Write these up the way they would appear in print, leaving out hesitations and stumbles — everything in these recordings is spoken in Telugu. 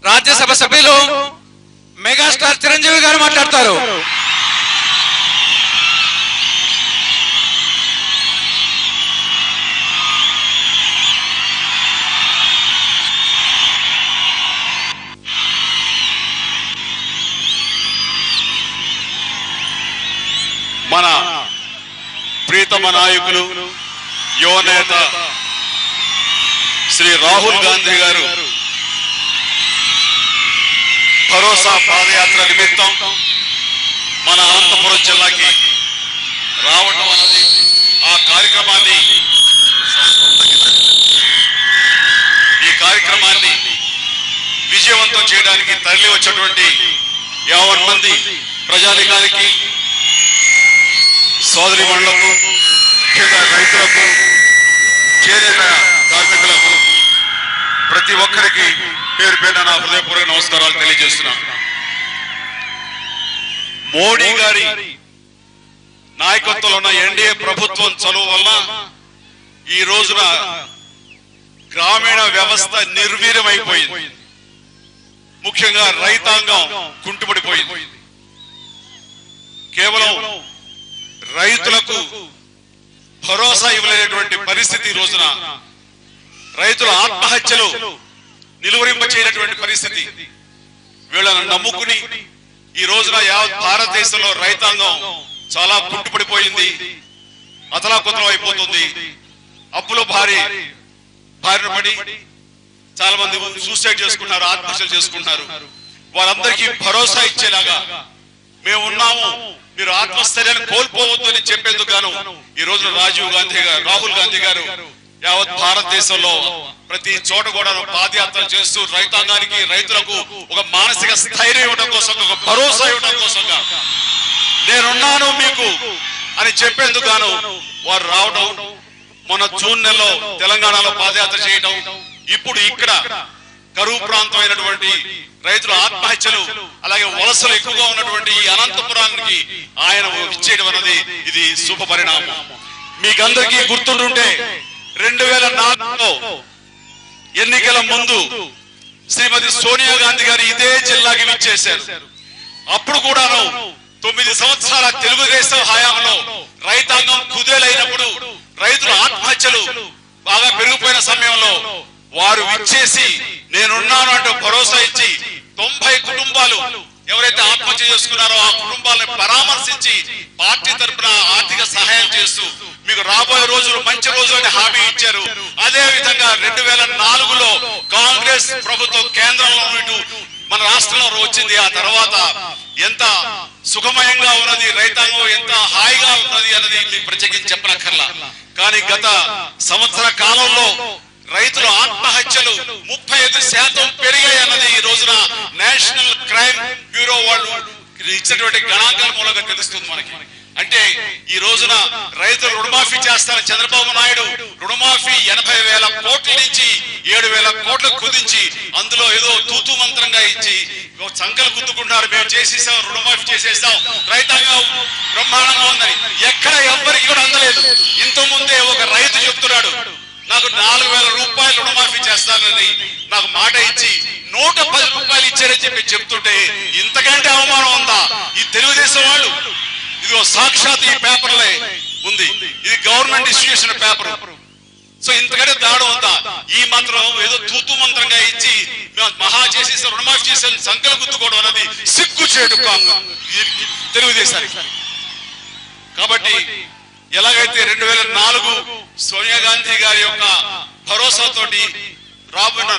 రాజ్యసభ సభ్యులు మెగాస్టార్ చిరంజీవి గారు మాట్లాడతారు. మన ప్రీతమ నాయకులు యువనేత శ్రీ రాహుల్ గాంధీ గారు భరోసా పాదయాత్ర నిమిత్తం మన అనంతపురం జిల్లాకి రావటం అన్నది ఈ కార్యక్రమాన్ని విజయవంతం చేయడానికి తరలి వచ్చినటువంటి 50 మంది ప్రజానికానికి, సోదరి మండలకు, ముఖ్యంగా రైతులకు, చేనేత కార్మికులకు, ప్రతి ఒక్కరికి పేరు పేరున నా హృదయపూర్వక నమస్కారాలు తెలియజేస్తున్నాను. మోడీ గారి నాయకత్వంలో ఉన్న ఎన్డీఏ ప్రభుత్వం చలువ వల్ల ఈ రోజున గ్రామీణ వ్యవస్థ నిర్వీర్యమైపోయింది. ముఖ్యంగా రైతాంగం కుంటుపడిపోయింది. కేవలం రైతులకు భరోసా ఇవ్వలేనటువంటి పరిస్థితి ఈ రోజున, రైతుల ఆత్మహత్యలు నిలువరింప చేయనటువంటి పరిస్థితి, వీళ్ళను నమ్ముకుని ఈ రోజున యావత్ భారతదేశంలో రైతాంగం చాలా కుంటుపడిపోయింది, అతలాకుతలం అయిపోతుంది. అప్పులో బారిన పడి చాలా మంది సూసైడ్ చేసుకున్నారు, ఆత్మహత్యలు చేసుకుంటున్నారు. వారందరికీ భరోసా ఇచ్చేలాగా మేము ఉన్నాము, మీరు ఆత్మస్థైర్యాన్ని కోల్పోవద్దు అని చెప్పేందుకు గాను ఈ రోజున రాహుల్ గాంధీ గారు యావత్ భారతదేశంలో ప్రతి చోట కూడా పాదయాత్రలు చేస్తూ రైతాంగానికి, రైతులకు ఒక మానసిక స్థైర్యం ఇవ్వడం కోసం, ఒక భరోసా ఇవ్వడం కోసంగా నేనున్నాను మీకు అని చెప్పేందుకు గాను వారు రావడం, మొన్న జూన్ నెలలో తెలంగాణలో పాదయాత్ర చేయడం, ఇప్పుడు ఇక్కడ కరువు ప్రాంతమైనటువంటి రైతుల ఆత్మహత్యలు, అలాగే వలసలు ఎక్కువగా ఉన్నటువంటి ఈ అనంతపురానికి ఆయన ఇచ్చేయడం అన్నది ఇది శుభ పరిణామం. మీకందరికీ గుర్తుంటుంటే 2004లో ఎన్నికల ముందు శ్రీమతి సోనియా గాంధీ గారు ఇదే జిల్లాకి విచ్చేశారు. అప్పుడు కూడాను 9 సంవత్సరాల తెలుగుదేశం హయాంలో రైతాంగం కుదేలైనప్పుడు, రైతుల ఆత్మహత్యలు బాగా పెరిగిపోయిన సమయంలో వారు విచ్చేసి నేనున్నాను అంటూ భరోసా ఇచ్చి 90 కుటుంబాలు ఎవరైతే ఆత్మహత్య చేసుకున్నారో ఆ కుటుంబాలను పరామర్శించి పార్టీ తరఫున ఆర్థిక సహాయం చేస్తూ మీకు రాబోయే రోజులు మంచి రోజులు అని హామీ ఇచ్చారు. అదే విధంగా 2004లో కాంగ్రెస్ ప్రభుత్వం కేంద్రంలో ఇటు మన రాష్ట్రంలో వచ్చింది. ఆ తర్వాత ఎంత సుఖమయంగా ఉన్నది, రైతాంగం ఎంత హాయిగా ఉన్నది అన్నది మీకు ప్రత్యేకించి చెప్పనక్కర్లా. కానీ గత సంవత్సర కాలంలో రైతుల ఆత్మహత్యలు 35% పెరిగాయి అన్నది ఈ రోజున నేషనల్ క్రైమ్ బ్యూరో వాళ్ళు ఇచ్చినటువంటి గణాంకాల మూలంగా తెలుస్తుంది మనకి. అంటే ఈ రోజున రైతులు రుణమాఫీ చేస్తారని చంద్రబాబు నాయుడు రుణమాఫీ 80,000 కోట్ల నుంచి 7,000 కోట్లకు కుదించి అందులో ఏదో తూతూ మంత్రంగా ఇచ్చి సంకలు గుద్దుకుంటారు, మేము చేసేసాం, రుణమాఫీ చేసేస్తాం, రైతాంగం బ్రహ్మాండంగా ఉందని. ఎక్కడ ఎవ్వరికి కూడా అందలేదు. ఇంతకుముందే ఒక రైతు చెప్తున్నాడు, నాకు 4,000 రూపాయలు రుణమాఫీ చేస్తానని నాకు మాట ఇచ్చి 110 రూపాయలు ఇచ్చారని చెప్తుంటే ఇంతకంటే అవమానం ఉందా? ఈ తెలుగుదేశం వాళ్ళు, ఇదిగో సాక్షాత్ ఈ పేపర్లే ఉంది, ఇది గవర్నమెంట్ ఇష్యూషన్ పేపర్. సో ఇంతకంటే దాడం ఉందా? ఈ మంత్రం ఏదో తూతూ మంత్రంగా ఇచ్చి మహా చేసేసి రుణమాఫీ చేసే సంకలు గుర్తుకోవడం అనేది సిగ్గు చేయడం తెలుగుదేశానికి. కాబట్టి ఎలాగైతే 2004 సోనియా గాంధీ గారి యొక్క భరోసాతోటి రాబోయిన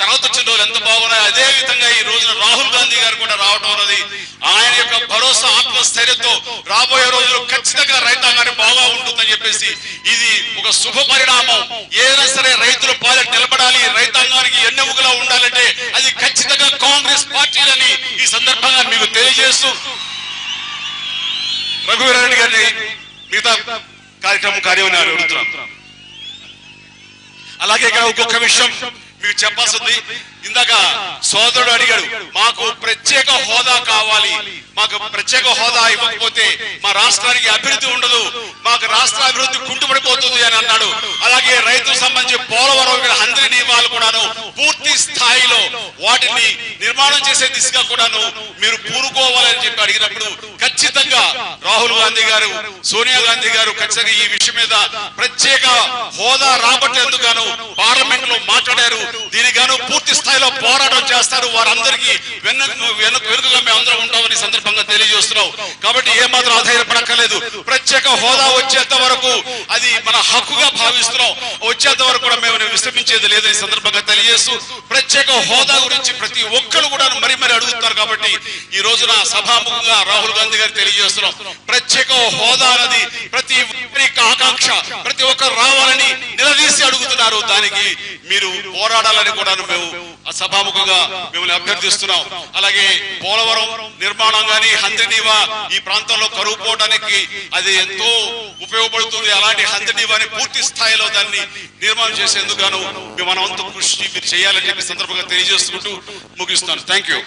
తర్వాత వచ్చిన రోజులు ఎంత బాగున్నాయి, అదే విధంగా ఈ రోజున రాహుల్ గాంధీ గారు కూడా రావడం అన్నది ఆయన యొక్క భరోసా, ఆత్మస్థైర్యంతో రాబోయే రోజులు ఖచ్చితంగా రైతాంగాన్ని బాగా ఉంటుందని చెప్పేసి ఇది ఒక శుభ పరిణామం. ఏదైనా సరే రైతుల పాలన నిలబడాలి, రైతాంగానికి ఎన్నెముకలా ఉండాలంటే అది ఖచ్చితంగా కాంగ్రెస్ పార్టీలని ఈ సందర్భంగా మీకు తెలియజేస్తూ రఘువీరారెడ్డి గారిని మిగతా కార్యక్రమం అడుగుతున్నాం. అలాగే ఇక్కడ ఇంకొక విషయం మీకు చెప్పాల్సింది. ఇందాక సోదరుడు అడిగాడు, మాకు ప్రత్యేక హోదా కావాలి, మాకు ప్రత్యేక హోదా ఇవ్వకపోతే మా రాష్ట్రానికి అభివృద్ధి ఉండదు, మాకు రాష్ట్ర అభివృద్ధి కుంటుపడిపోతుంది అని అన్నాడు. అలాగే రైతులకు సంబంధించి పోలవరం హంద్రి నియమాలు కూడాను పూర్తి స్థాయిలో వాటిని నిర్మాణం చేసే దిశగా కూడాను మీరు పూనుకోవాలని చెప్పి అడిగినప్పుడు ఖచ్చితంగా రాహుల్ గాంధీ గారు, సోనియా గాంధీ గారు ఖచ్చితంగా ఈ విషయం మీద ప్రత్యేక హోదా రాబట్టేందుకు గాను పార్లమెంట్ లో మాట్లాడారు. దీనికి గాను పూర్తి స్థాయిలో పోరాటం చేస్తారు. వారందరికీ వెనుకగా మేమందరం ఉంటామని సందర్భంగా తెలియజేస్తున్నాం. కాబట్టి ఏమాత్రం ఆధారపడక్కర్లేదు. ప్రత్యేక హోదా వచ్చేంత వరకు అది మన హక్కుగా భావిస్తున్నాం. వచ్చేంత వరకు కూడా మేము విశ్రమించేది లేదని సందర్భంగా తెలియజేస్తూ, ప్రత్యేక హోదా గురించి ప్రతి ఒక్కరు కూడా మరి అడుగుతున్నారు. కాబట్టి ఈ రోజున సభాముఖంగా రాహుల్ గాంధీ గారు తెలియజేస్తున్నాం, ప్రత్యేక హోదా అనేది ప్రతి ఒక్కరి ఆకాంక్ష, ప్రతి ఒక్కరు రావాలని నిలదీసి అడుగుతున్నారు. దానికి మీరు పోరాడాలని కూడా మేము సభాముఖంగా మిమ్మల్ని అభ్యర్థిస్తున్నాం. అలాగే పోలవరం నిర్మాణం గాని, హంద్రీనీవా ఈ ప్రాంతంలో కరువు పోవడానికి అది ఎంతో ఉపయోగపడుతుంది. అలాంటి హంద్రీనీవాని పూర్తి స్థాయిలో దాన్ని నిర్మాణం చేసేందుకు గాను మనం అంత కృషి మీరు చేయాలని చెప్పి సందర్భంగా తెలియజేసుకుంటూ ముగిస్తాను. Thank you.